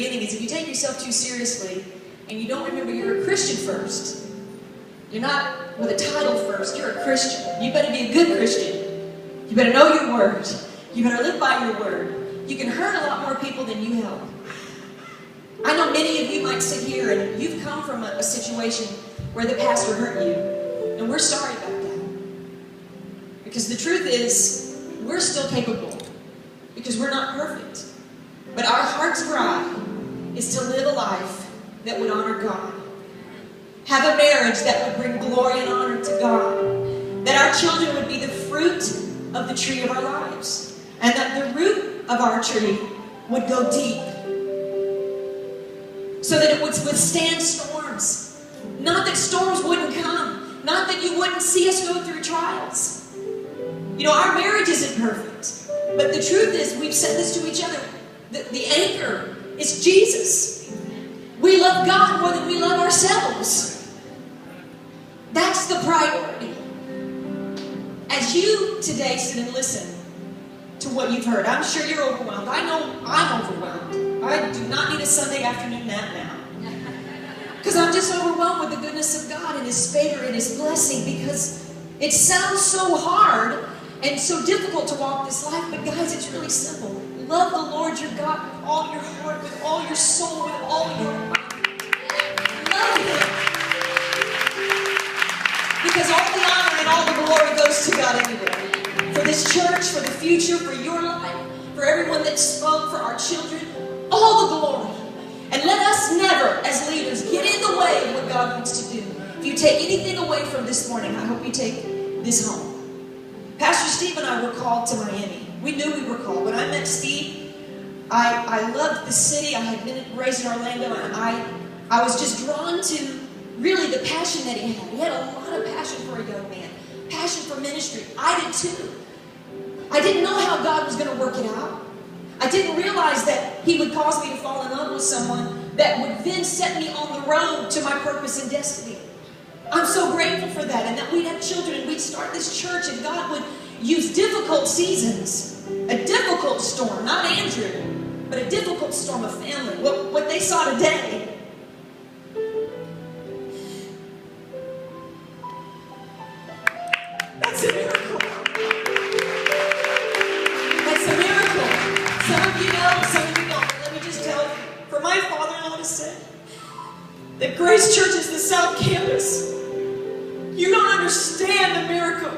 beginning is if you take yourself too seriously and you don't remember you're a Christian first, you're not with a title first, you're a Christian. You better be a good Christian. You better know your word. You better live by your word. You can hurt a lot more people than you help. I know many of you might sit here and you've come from a situation where the pastor hurt you. And we're sorry about that. Because the truth is, we're still capable. Because we're not perfect. But our heart's cry is to live a life that would honor God. Have a marriage that would bring glory and honor to God. That our children would be the fruit of the tree of our lives. And that the root of our tree would go deep. So that it would withstand storms. Not that storms wouldn't come. Not that you wouldn't see us go through trials. You know, our marriage isn't perfect. But the truth is, we've said this to each other. The anchor is Jesus. We love God more than we love ourselves. That's the priority. As you today sit and listen to what you've heard, I'm sure you're overwhelmed. I know I'm overwhelmed. I do not need a Sunday afternoon nap now. Because I'm just overwhelmed with the goodness of God and His favor and His blessing, because it sounds so hard and so difficult to walk this life, but guys, it's really simple. Love the Lord your God with all your heart, with all your soul, with all your mind. Love Him. Because all the honor and all the glory goes to God anyway. For this church, for the future, for your life, for everyone that spoke, for our children, all the glory. And let us never, as leaders, get in the way of what God wants to do. If you take anything away from this morning, I hope you take this home. Pastor Steve and I were called to Miami. We knew we were called. When I met Steve, I loved the city. I had been raised in Orlando, and I was just drawn to really the passion that he had. He had a lot of passion for a young man. Passion for ministry. I did too. I didn't know how God was going to work it out. I didn't realize that He would cause me to fall in love with someone that would then set me on the road to my purpose and destiny. I'm so grateful for that, and that we'd have children and we'd start this church, and God would use difficult seasons, a difficult storm, not Andrew, but a difficult storm of family. What they saw today. That's a miracle. That's a miracle. Some of you know, some of you don't. But let me just tell you, for my father-in-law to say that Grace Church is the South Campus, you don't understand the miracle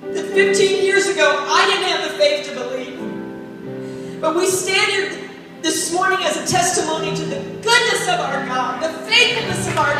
that 15 years ago I didn't have the faith to believe. But we stand here this morning as a testimony to the goodness of our God, the faithfulness of our